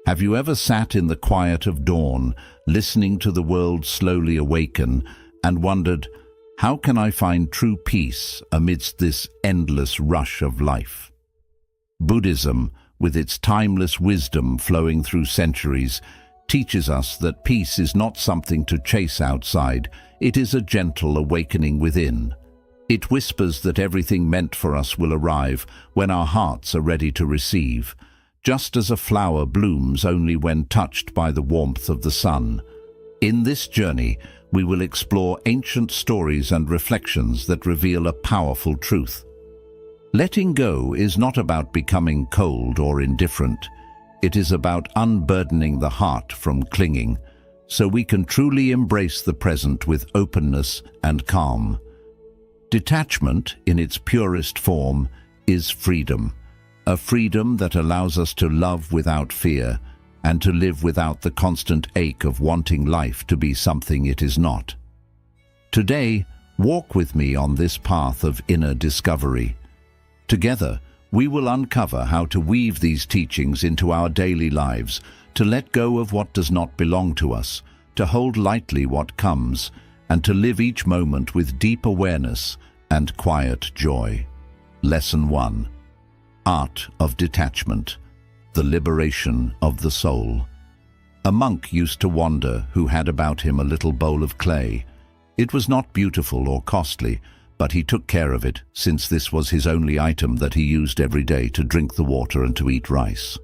Have you ever sat in the quiet of dawn, listening to the world slowly awaken, and wondered, how can I find true peace amidst this endless rush of life? Buddhism, with its timeless wisdom flowing through centuries, teaches us that peace is not something to chase outside, it is a gentle awakening within. It whispers that everything meant for us will arrive when our hearts are ready to receive, just as a flower blooms only when touched by the warmth of the sun. In this journey, we will explore ancient stories and reflections that reveal a powerful truth. Letting go is not about becoming cold or indifferent. It is about unburdening the heart from clinging, so we can truly embrace the present with openness and calm. Detachment, in its purest form, is freedom. A freedom that allows us to love without fear and to live without the constant ache of wanting life to be something it is not. Today, walk with me on this path of inner discovery. Together, we will uncover how to weave these teachings into our daily lives, to let go of what does not belong to us, to hold lightly what comes, and to live each moment with deep awareness and quiet joy. Lesson 1. Art of Detachment, the Liberation of the Soul. A monk used to wander who had about him a little bowl of clay. It was not beautiful or costly, but he took care of it, since this was his only item that he used every day to drink the water and to eat rice.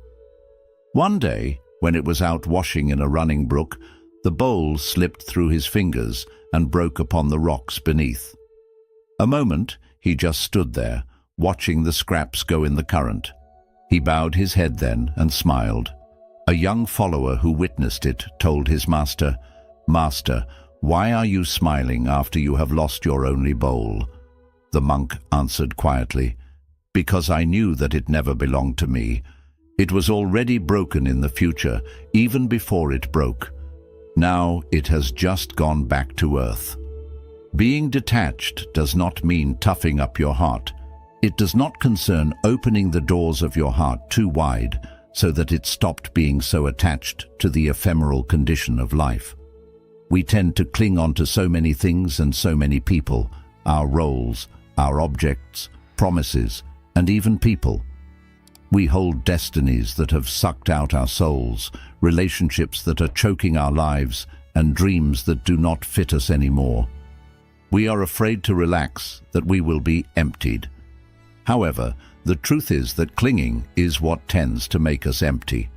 One day, when it was out washing in a running brook, the bowl slipped through his fingers and broke upon the rocks beneath. A moment, he just stood there, watching the scraps go in the current. He bowed his head then and smiled. A young follower who witnessed it told his master, "Master, why are you smiling after you have lost your only bowl?" The monk answered quietly, "Because I knew that it never belonged to me. It was already broken in the future, even before it broke. Now it has just gone back to earth." Being detached does not mean toughing up your heart. It does not concern opening the doors of your heart too wide so that it stopped being so attached to the ephemeral condition of life. We tend to cling on to so many things and so many people, our roles, our objects, promises, and even people. We hold destinies that have sucked out our souls, relationships that are choking our lives, and dreams that do not fit us anymore. We are afraid to relax, that we will be emptied. However, the truth is that clinging is what tends to make us empty.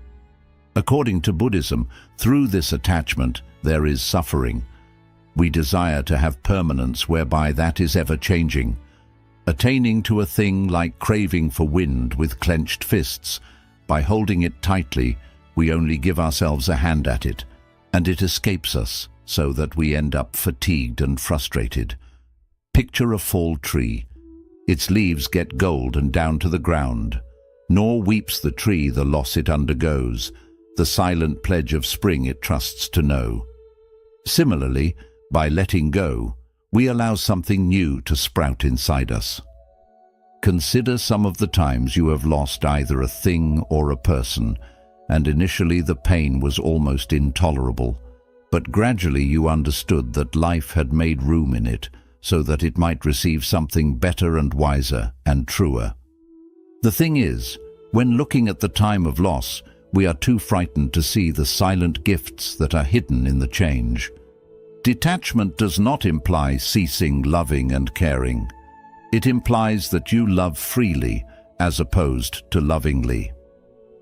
According to Buddhism, through this attachment, there is suffering. We desire to have permanence whereby that is ever-changing. Attaining to a thing like craving for wind with clenched fists, by holding it tightly, we only give ourselves a hand at it, and it escapes us so that we end up fatigued and frustrated. Picture a fall tree. Its leaves get gold and down to the ground, nor weeps the tree the loss it undergoes, the silent pledge of spring it trusts to know. Similarly, by letting go, we allow something new to sprout inside us. Consider some of the times you have lost either a thing or a person, and initially the pain was almost intolerable, but gradually you understood that life had made room in it, so that it might receive something better and wiser and truer. The thing is, when looking at the time of loss, we are too frightened to see the silent gifts that are hidden in the change. Detachment does not imply ceasing loving and caring. It implies that you love freely as opposed to lovingly.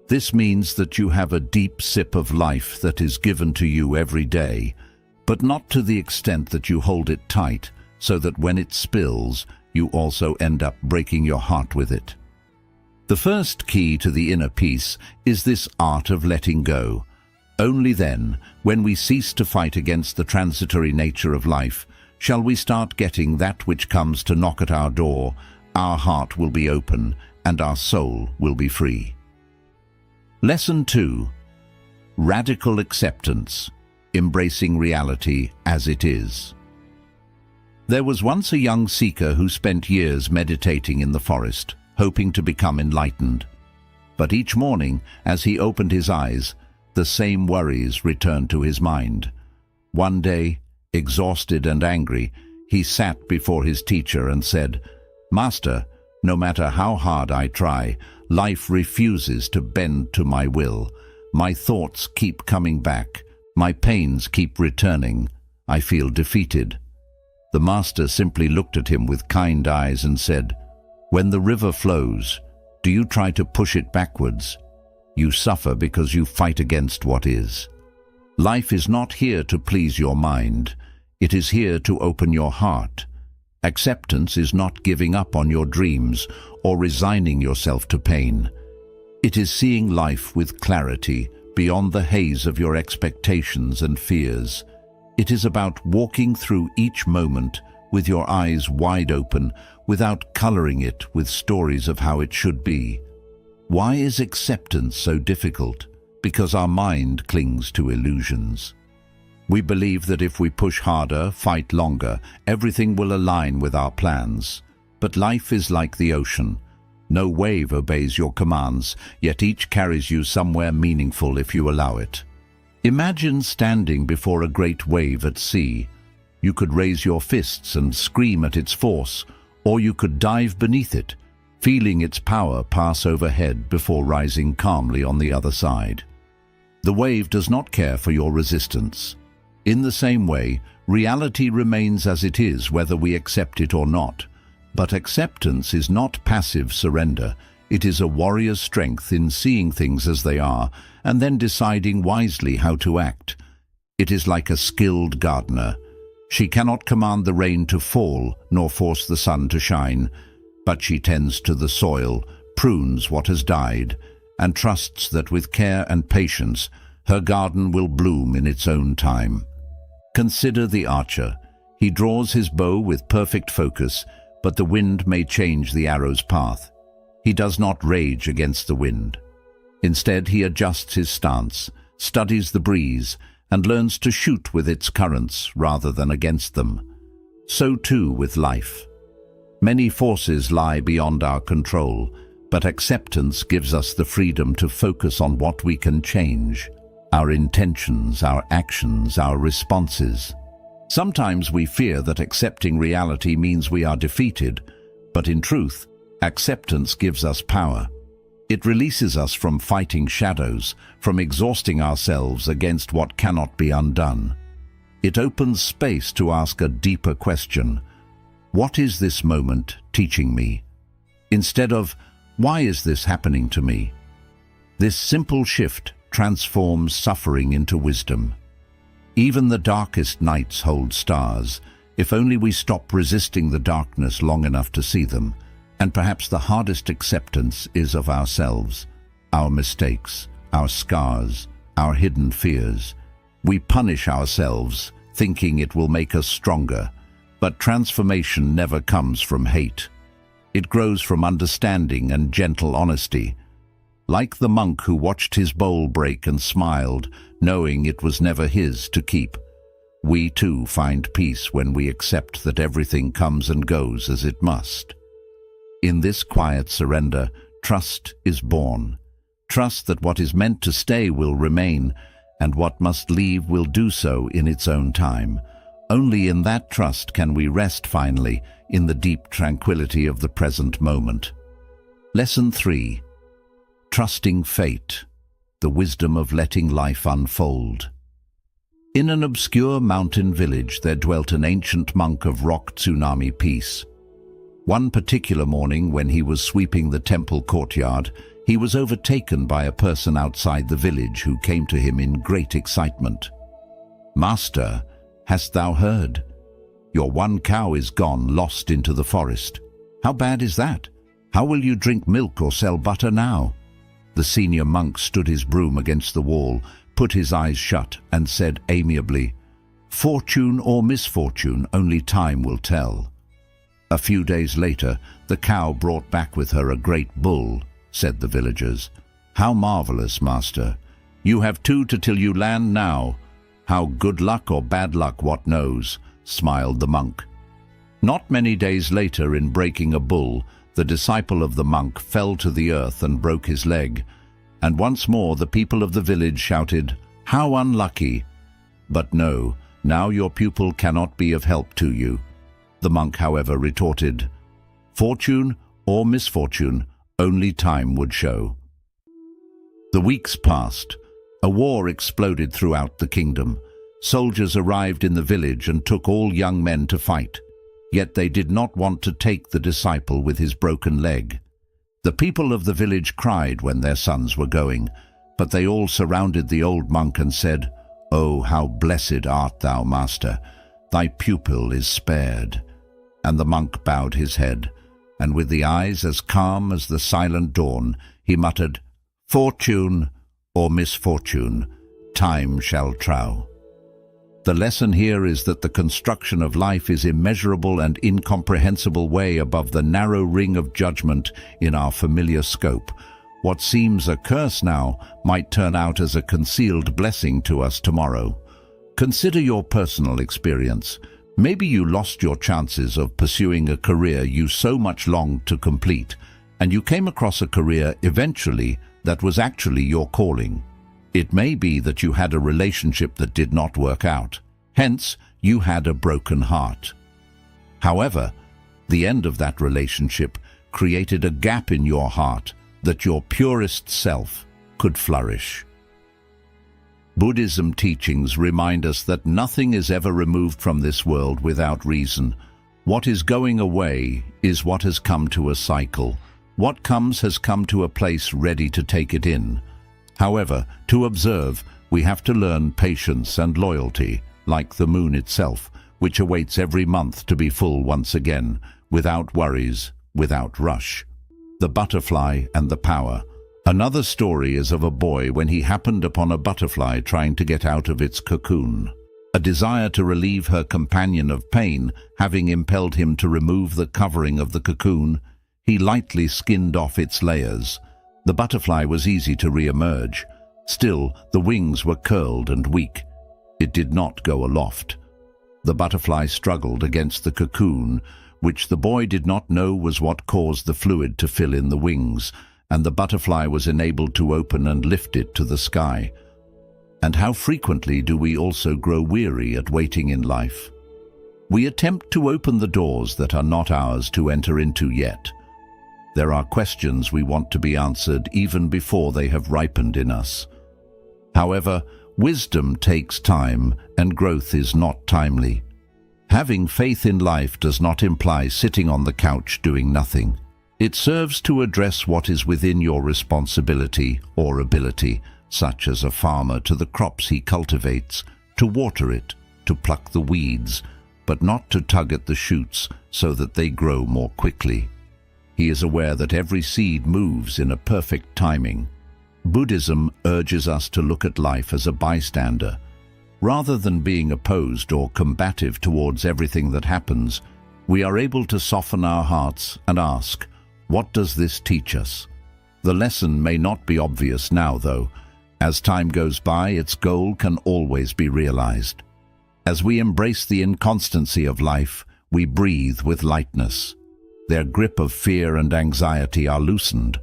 This means that you have a deep sip of life that is given to you every day, but not to the extent that you hold it tight, so that when it spills, you also end up breaking your heart with it. The first key to the inner peace is this art of letting go. Only then, when we cease to fight against the transitory nature of life, shall we start getting that which comes to knock at our door. Our heart will be open, and our soul will be free. Lesson 2. Radical Acceptance, Embracing Reality as it is. There was once a young seeker who spent years meditating in the forest, hoping to become enlightened. But each morning, as he opened his eyes, The same worries returned to his mind. One day, exhausted and angry, he sat before his teacher and said, "Master, no matter how hard I try, life refuses to bend to my will. My thoughts keep coming back. My pains keep returning. I feel defeated." The master simply looked at him with kind eyes and said, "When the river flows, do you try to push it backwards? You suffer because you fight against what is. Life is not here to please your mind. It is here to open your heart. Acceptance is not giving up on your dreams or resigning yourself to pain. It is seeing life with clarity beyond the haze of your expectations and fears. It is about walking through each moment with your eyes wide open without coloring it with stories of how it should be." Why is acceptance so difficult? Because our mind clings to illusions. We believe that if we push harder, fight longer, everything will align with our plans. But life is like the ocean. No wave obeys your commands, yet each carries you somewhere meaningful if you allow it. Imagine standing before a great wave at sea. You could raise your fists and scream at its force, or you could dive beneath it, feeling its power pass overhead before rising calmly on the other side. The wave does not care for your resistance. In the same way, reality remains as it is whether we accept it or not. But acceptance is not passive surrender. It is a warrior's strength in seeing things as they are and then deciding wisely how to act. It is like a skilled gardener. She cannot command the rain to fall nor force the sun to shine, but she tends to the soil, prunes what has died, and trusts that with care and patience her garden will bloom in its own time. Consider the archer. He draws his bow with perfect focus, but the wind may change the arrow's path. He does not rage against the wind. Instead, he adjusts his stance, studies the breeze, and learns to shoot with its currents rather than against them. So too with life. Many forces lie beyond our control, but acceptance gives us the freedom to focus on what we can change: our intentions, our actions, our responses. Sometimes we fear that accepting reality means we are defeated, but in truth, acceptance gives us power. It releases us from fighting shadows, from exhausting ourselves against what cannot be undone. It opens space to ask a deeper question: what is this moment teaching me? Instead of, why is this happening to me? This simple shift transforms suffering into wisdom. Even the darkest nights hold stars, if only we stop resisting the darkness long enough to see them. And perhaps the hardest acceptance is of ourselves, our mistakes, our scars, our hidden fears. We punish ourselves, thinking it will make us stronger, but transformation never comes from hate. It grows from understanding and gentle honesty. Like the monk who watched his bowl break and smiled, knowing it was never his to keep, we too find peace when we accept that everything comes and goes as it must. In this quiet surrender, trust is born. Trust that what is meant to stay will remain, and what must leave will do so in its own time. Only in that trust can we rest finally in the deep tranquility of the present moment. Lesson 3. Trusting fate, the wisdom of letting life unfold. In an obscure mountain village there dwelt an ancient monk of rock tsunami peace. One particular morning, when he was sweeping the temple courtyard, he was overtaken by a person outside the village who came to him in great excitement. "Master, hast thou heard? Your one cow is gone, lost into the forest. How bad is that? How will you drink milk or sell butter now?" The senior monk stood his broom against the wall, put his eyes shut, and said amiably, "Fortune or misfortune, only time will tell." A few days later, the cow brought back with her a great bull, said the villagers. "How marvelous, master! You have 2 to till you land now. How good luck or bad luck, what knows?" smiled the monk. Not many days later, in breaking a bull, the disciple of the monk fell to the earth and broke his leg. and once more the people of the village shouted, "How unlucky!" But no, now your pupil cannot be of help to you. The monk, however, retorted, "Fortune or misfortune, only time would show." The weeks passed. A war exploded throughout the kingdom. Soldiers arrived in the village and took all young men to fight. Yet they did not want to take the disciple with his broken leg. The people of the village cried when their sons were going, but they all surrounded the old monk and said, "Oh, how blessed art thou, master! Thy pupil is spared." And the monk bowed his head, and with the eyes as calm as the silent dawn, he muttered, "Fortune or misfortune, time shall trow." The lesson here is that the construction of life is immeasurable and incomprehensible way above the narrow ring of judgment in our familiar scope. What seems a curse now might turn out as a concealed blessing to us tomorrow. Consider your personal experience. Maybe you lost your chances of pursuing a career you so much longed to complete, and you came across a career eventually that was actually your calling. It may be that you had a relationship that did not work out. Hence, you had a broken heart. However, the end of that relationship created a gap in your heart that your purest self could flourish. Buddhism teachings remind us that nothing is ever removed from this world without reason. What is going away is what has come to a cycle. What comes has come to a place ready to take it in. However, to observe, we have to learn patience and loyalty, like the moon itself, which awaits every month to be full once again, without worries, without rush. The butterfly and the power. Another story is of a boy when he happened upon a butterfly trying to get out of its cocoon. A desire to relieve her companion of pain having impelled him to remove the covering of the cocoon, he lightly skinned off its layers. The butterfly was easy to re-emerge. Still, the wings were curled and weak. It did not go aloft. The butterfly struggled against the cocoon, which the boy did not know was what caused the fluid to fill in the wings, and the butterfly was enabled to open and lift it to the sky. And how frequently do we also grow weary at waiting in life? We attempt to open the doors that are not ours to enter into yet. There are questions we want to be answered even before they have ripened in us. However, wisdom takes time and growth is not timely. Having faith in life does not imply sitting on the couch doing nothing. It serves to address what is within your responsibility or ability, such as a farmer to the crops he cultivates, to water it, to pluck the weeds, but not to tug at the shoots so that they grow more quickly. He is aware that every seed moves in a perfect timing. Buddhism urges us to look at life as a bystander. Rather than being opposed or combative towards everything that happens, we are able to soften our hearts and ask, what does this teach us? The lesson may not be obvious now, though. As time goes by, its goal can always be realized. As we embrace the inconstancy of life, we breathe with lightness. Their grip of fear and anxiety are loosened.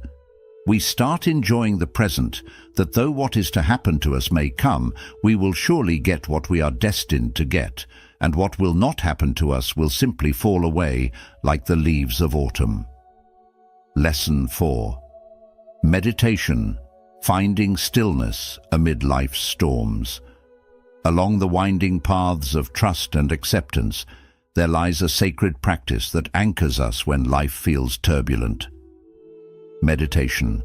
We start enjoying the present, that though what is to happen to us may come, we will surely get what we are destined to get, and what will not happen to us will simply fall away like the leaves of autumn. Lesson 4. Meditation, finding stillness amid life's storms. Along the winding paths of trust and acceptance, there lies a sacred practice that anchors us when life feels turbulent. Meditation.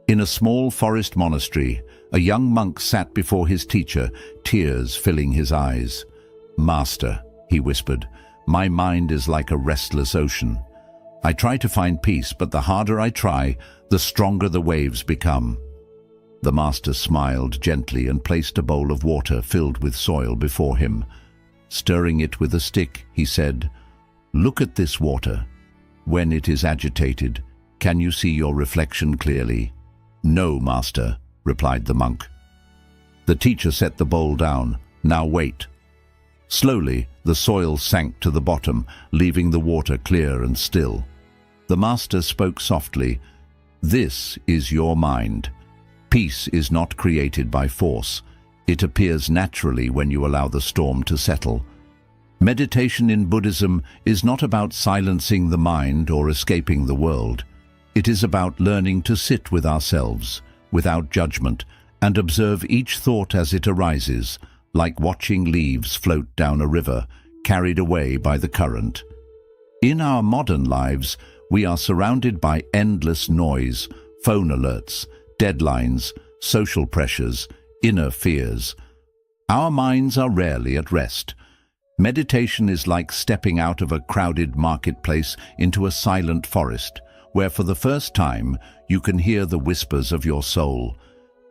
In a small forest monastery, a young monk sat before his teacher, tears filling his eyes. "Master," he whispered, "my mind is like a restless ocean. I try to find peace, but the harder I try, the stronger the waves become." The master smiled gently and placed a bowl of water filled with soil before him. Stirring it with a stick, he said, "Look at this water. When it is agitated, can you see your reflection clearly?" "No, master," replied the monk. The teacher set the bowl down. "Now wait." Slowly, the soil sank to the bottom, leaving the water clear and still. The master spoke softly, "This is your mind. Peace is not created by force. It appears naturally when you allow the storm to settle. Meditation in Buddhism is not about silencing the mind or escaping the world. It is about learning to sit with ourselves, without judgment, and observe each thought as it arises, like watching leaves float down a river, carried away by the current. In our modern lives, we are surrounded by endless noise, phone alerts, deadlines, social pressures, inner fears. Our minds are rarely at rest. Meditation is like stepping out of a crowded marketplace into a silent forest, where for the first time you can hear the whispers of your soul.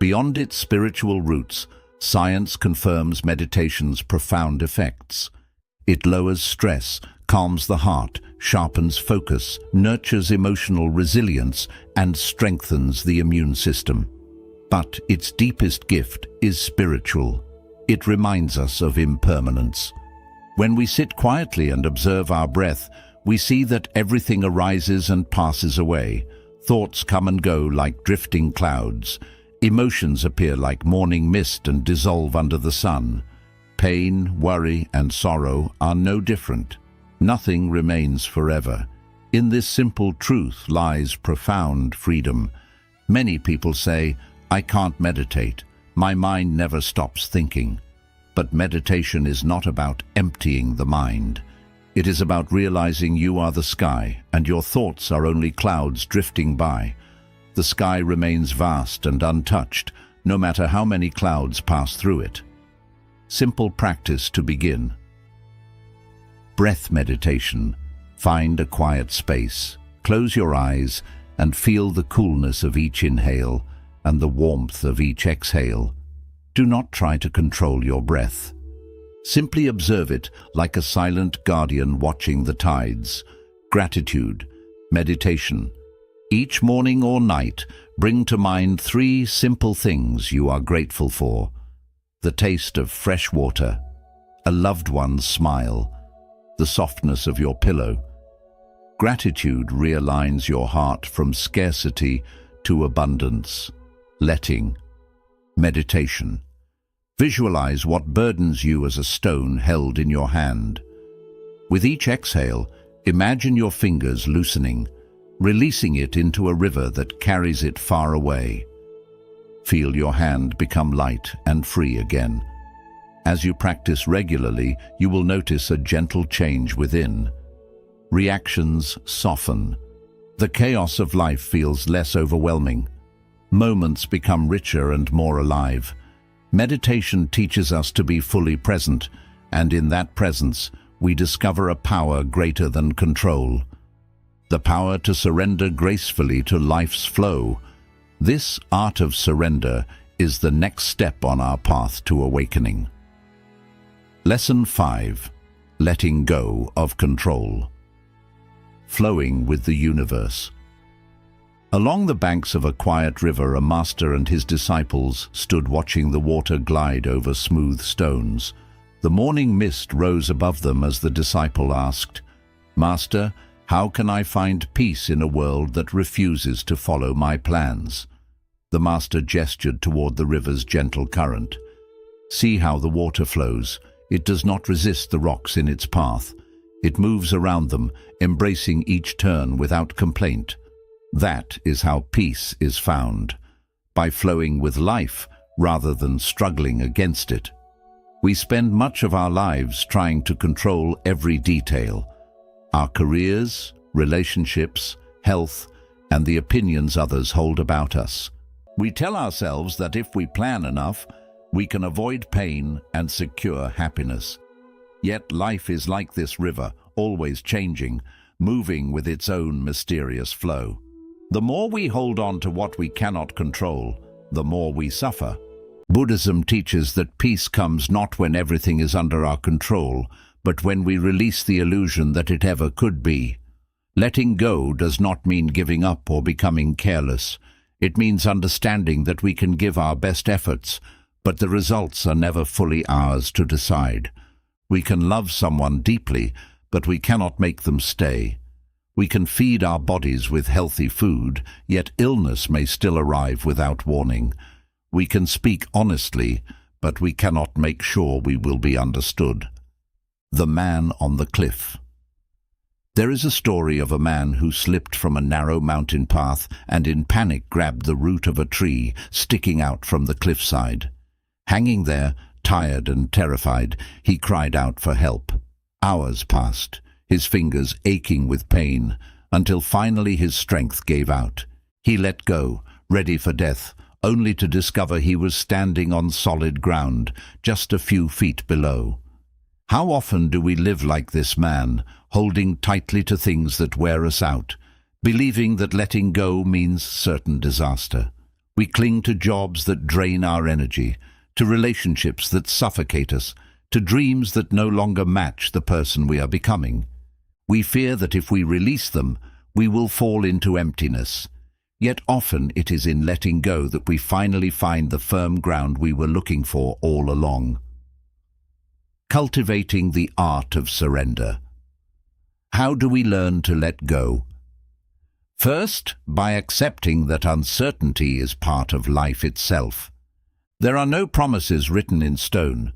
Beyond its spiritual roots, science confirms meditation's profound effects. It lowers stress, calms the heart, sharpens focus, nurtures emotional resilience, and strengthens the immune system. But its deepest gift is spiritual. It reminds us of impermanence. When we sit quietly and observe our breath, we see that everything arises and passes away. Thoughts come and go like drifting clouds. Emotions appear like morning mist and dissolve under the sun. Pain, worry, and sorrow are no different. Nothing remains forever. In this simple truth lies profound freedom. Many people say, "I can't meditate. My mind never stops thinking." But meditation is not about emptying the mind. It is about realizing you are the sky, and your thoughts are only clouds drifting by. The sky remains vast and untouched, no matter how many clouds pass through it. Simple practice to begin. Breath meditation. Find a quiet space. Close your eyes and feel the coolness of each inhale and the warmth of each exhale. Do not try to control your breath. Simply observe it like a silent guardian watching the tides. Gratitude. Meditation. Each morning or night, bring to mind 3 simple things you are grateful for. The taste of fresh water, a loved one's smile, the softness of your pillow. Gratitude realigns your heart from scarcity to abundance. Letting. Meditation. Visualize what burdens you as a stone held in your hand. With each exhale, imagine your fingers loosening, releasing it into a river that carries it far away. Feel your hand become light and free again. As you practice regularly, you will notice a gentle change within. Reactions soften. The chaos of life feels less overwhelming. Moments become richer and more alive. Meditation teaches us to be fully present, and in that presence, we discover a power greater than control. The power to surrender gracefully to life's flow. This art of surrender is the next step on our path to awakening. Lesson 5. Letting go of control. Flowing with the universe. Along the banks of a quiet river, a master and his disciples stood watching the water glide over smooth stones. The morning mist rose above them as the disciple asked, "Master, how can I find peace in a world that refuses to follow my plans?" The master gestured toward the river's gentle current. "See how the water flows. It does not resist the rocks in its path. It moves around them, embracing each turn without complaint. That is how peace is found, by flowing with life rather than struggling against it. We spend much of our lives trying to control every detail: our careers, relationships, health, and the opinions others hold about us. We tell ourselves that if we plan enough, we can avoid pain and secure happiness. Yet life is like this river, always changing, moving with its own mysterious flow. The more we hold on to what we cannot control, the more we suffer. Buddhism teaches that peace comes not when everything is under our control, but when we release the illusion that it ever could be. Letting go does not mean giving up or becoming careless. It means understanding that we can give our best efforts, but the results are never fully ours to decide. We can love someone deeply, but we cannot make them stay. We can feed our bodies with healthy food, yet illness may still arrive without warning. We can speak honestly, but we cannot make sure we will be understood. The Man on the Cliff. There is a story of a man who slipped from a narrow mountain path and in panic grabbed the root of a tree sticking out from the cliffside. Hanging there, tired and terrified, he cried out for help. Hours passed, his fingers aching with pain, until finally his strength gave out. He let go, ready for death, only to discover he was standing on solid ground, just a few feet below. How often do we live like this man, holding tightly to things that wear us out, believing that letting go means certain disaster? We cling to jobs that drain our energy, to relationships that suffocate us, to dreams that no longer match the person we are becoming. We fear that if we release them, we will fall into emptiness. Yet often it is in letting go that we finally find the firm ground we were looking for all along. Cultivating the art of surrender. How do we learn to let go? First, by accepting that uncertainty is part of life itself. There are no promises written in stone.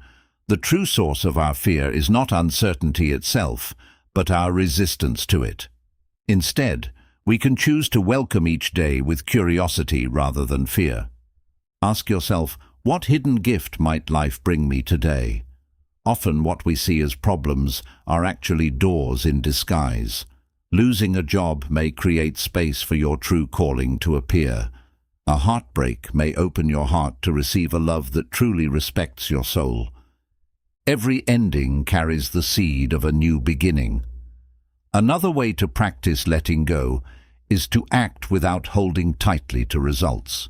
The true source of our fear is not uncertainty itself, but our resistance to it. Instead, we can choose to welcome each day with curiosity rather than fear. Ask yourself, what hidden gift might life bring me today? Often what we see as problems are actually doors in disguise. Losing a job may create space for your true calling to appear. A heartbreak may open your heart to receive a love that truly respects your soul. Every ending carries the seed of a new beginning. Another way to practice letting go is to act without holding tightly to results.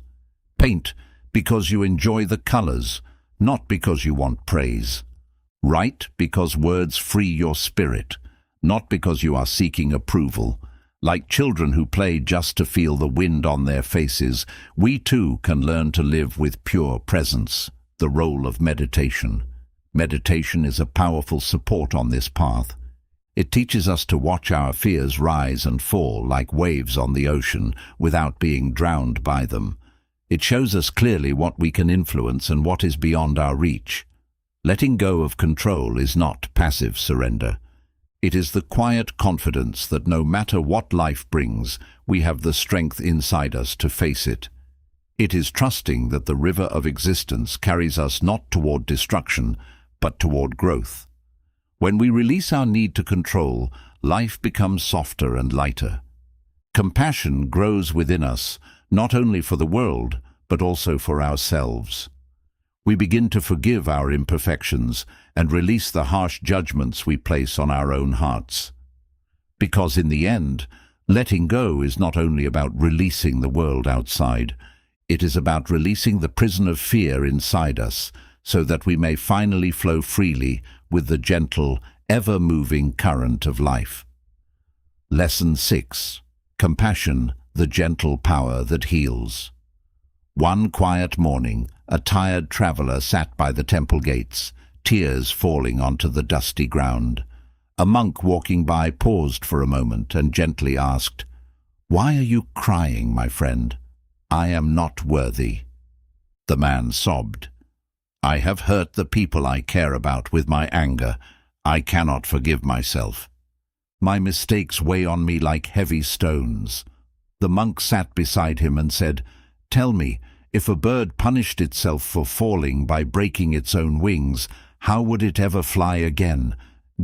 Paint because you enjoy the colors, not because you want praise. Write because words free your spirit, not because you are seeking approval. Like children who play just to feel the wind on their faces, we too can learn to live with pure presence, the role of meditation. Meditation is a powerful support on this path. It teaches us to watch our fears rise and fall like waves on the ocean without being drowned by them. It shows us clearly what we can influence and what is beyond our reach. Letting go of control is not passive surrender. It is the quiet confidence that no matter what life brings, we have the strength inside us to face it. It is trusting that the river of existence carries us not toward destruction, but toward growth. When we release our need to control, life becomes softer and lighter. Compassion grows within us, not only for the world, but also for ourselves. We begin to forgive our imperfections and release the harsh judgments we place on our own hearts. Because in the end, letting go is not only about releasing the world outside, it is about releasing the prison of fear inside us so that we may finally flow freely with the gentle, ever-moving current of life. Lesson 6. Compassion, the gentle power that heals. One quiet morning, a tired traveler sat by the temple gates, tears falling onto the dusty ground. A monk walking by paused for a moment and gently asked, "Why are you crying, my friend? I am not worthy." The man sobbed. "I have hurt the people I care about with my anger. I cannot forgive myself. My mistakes weigh on me like heavy stones." The monk sat beside him and said, "Tell me, if a bird punished itself for falling by breaking its own wings, how would it ever fly again?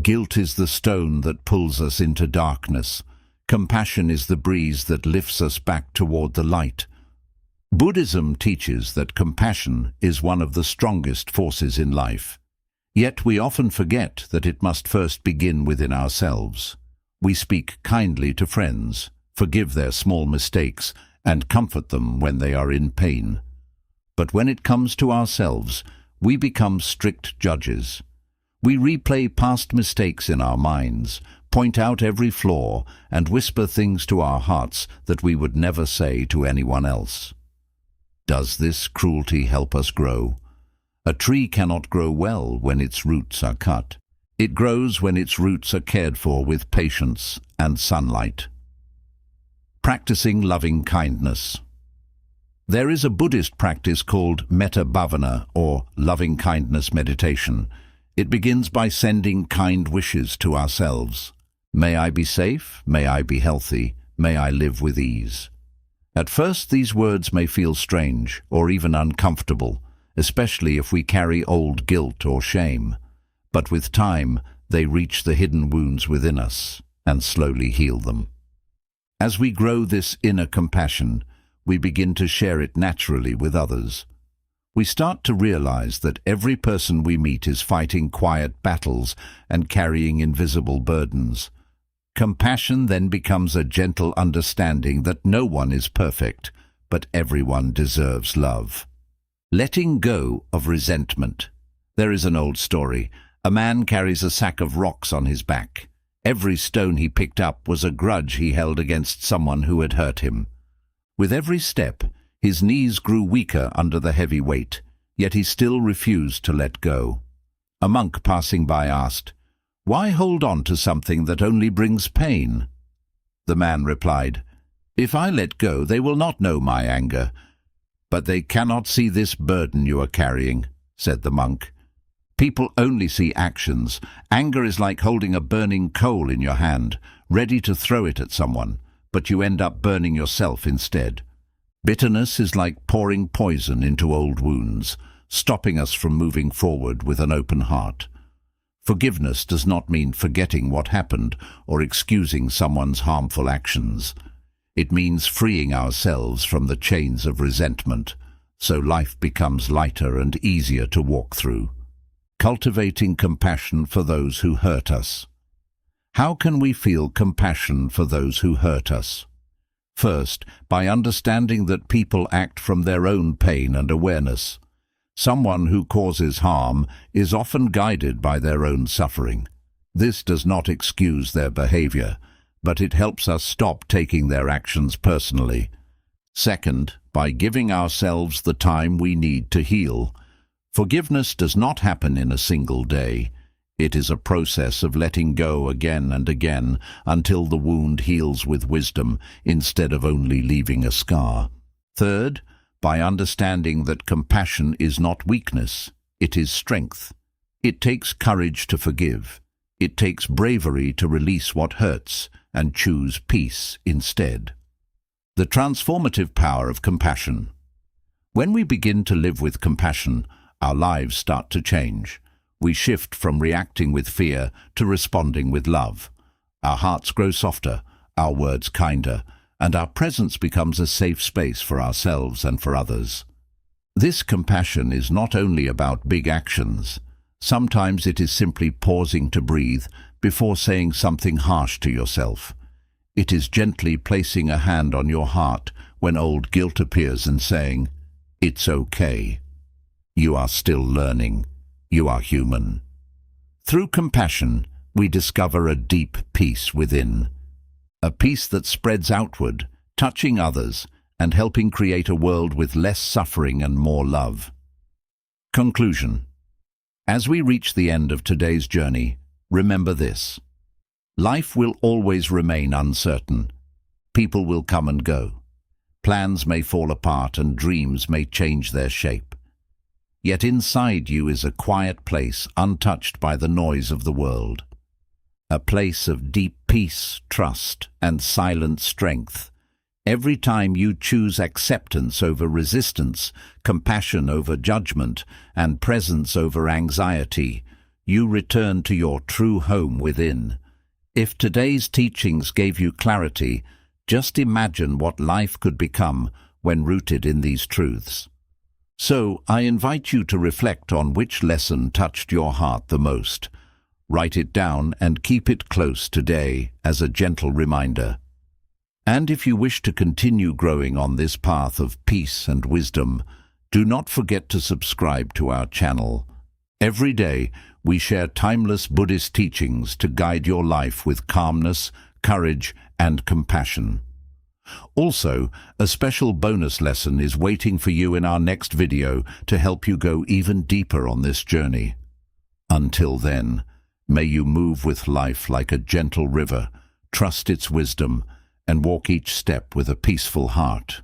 Guilt is the stone that pulls us into darkness. Compassion is the breeze that lifts us back toward the light." Buddhism teaches that compassion is one of the strongest forces in life. Yet we often forget that it must first begin within ourselves. We speak kindly to friends, forgive their small mistakes, and comfort them when they are in pain. But when it comes to ourselves, we become strict judges. We replay past mistakes in our minds, point out every flaw, and whisper things to our hearts that we would never say to anyone else. Does this cruelty help us grow? A tree cannot grow well when its roots are cut. It grows when its roots are cared for with patience and sunlight. Practicing loving kindness. There is a Buddhist practice called metta bhavana, or loving-kindness meditation. It begins by sending kind wishes to ourselves. May I be safe, may I be healthy, may I live with ease. At first, these words may feel strange or even uncomfortable, especially if we carry old guilt or shame. But with time, they reach the hidden wounds within us and slowly heal them. As we grow this inner compassion, we begin to share it naturally with others. We start to realize that every person we meet is fighting quiet battles and carrying invisible burdens. Compassion then becomes a gentle understanding that no one is perfect, but everyone deserves love. Letting go of resentment. There is an old story. A man carries a sack of rocks on his back. Every stone he picked up was a grudge he held against someone who had hurt him. With every step, his knees grew weaker under the heavy weight, yet he still refused to let go. A monk passing by asked, "Why hold on to something that only brings pain?" The man replied, "If I let go, they will not know my anger." "But they cannot see this burden you are carrying," said the monk. "People only see actions. Anger is like holding a burning coal in your hand, ready to throw it at someone, but you end up burning yourself instead. Bitterness is like pouring poison into old wounds, stopping us from moving forward with an open heart. Forgiveness does not mean forgetting what happened or excusing someone's harmful actions. It means freeing ourselves from the chains of resentment, so life becomes lighter and easier to walk through. Cultivating compassion for those who hurt us. How can we feel compassion for those who hurt us? First, by understanding that people act from their own pain and awareness. Someone who causes harm is often guided by their own suffering. This does not excuse their behavior, but it helps us stop taking their actions personally. Second, by giving ourselves the time we need to heal. Forgiveness does not happen in a single day. It is a process of letting go again and again until the wound heals with wisdom instead of only leaving a scar. Third, by understanding that compassion is not weakness, it is strength. It takes courage to forgive. It takes bravery to release what hurts and choose peace instead. The transformative power of compassion. When we begin to live with compassion, our lives start to change. We shift from reacting with fear to responding with love. Our hearts grow softer, our words kinder, and our presence becomes a safe space for ourselves and for others. This compassion is not only about big actions. Sometimes it is simply pausing to breathe before saying something harsh to yourself. It is gently placing a hand on your heart when old guilt appears and saying, "It's okay. You are still learning. You are human." Through compassion, we discover a deep peace within. A peace that spreads outward, touching others and helping create a world with less suffering and more love. Conclusion. As we reach the end of today's journey, remember this. Life will always remain uncertain. People will come and go. Plans may fall apart and dreams may change their shape. Yet inside you is a quiet place untouched by the noise of the world. A place of deep peace, trust, and silent strength. Every time you choose acceptance over resistance, compassion over judgment, and presence over anxiety, you return to your true home within. If today's teachings gave you clarity, just imagine what life could become when rooted in these truths. So, I invite you to reflect on which lesson touched your heart the most. Write it down and keep it close today as a gentle reminder. And if you wish to continue growing on this path of peace and wisdom, do not forget to subscribe to our channel. Every day, we share timeless Buddhist teachings to guide your life with calmness, courage, and compassion. Also, a special bonus lesson is waiting for you in our next video to help you go even deeper on this journey. Until then, may you move with life like a gentle river, trust its wisdom, and walk each step with a peaceful heart.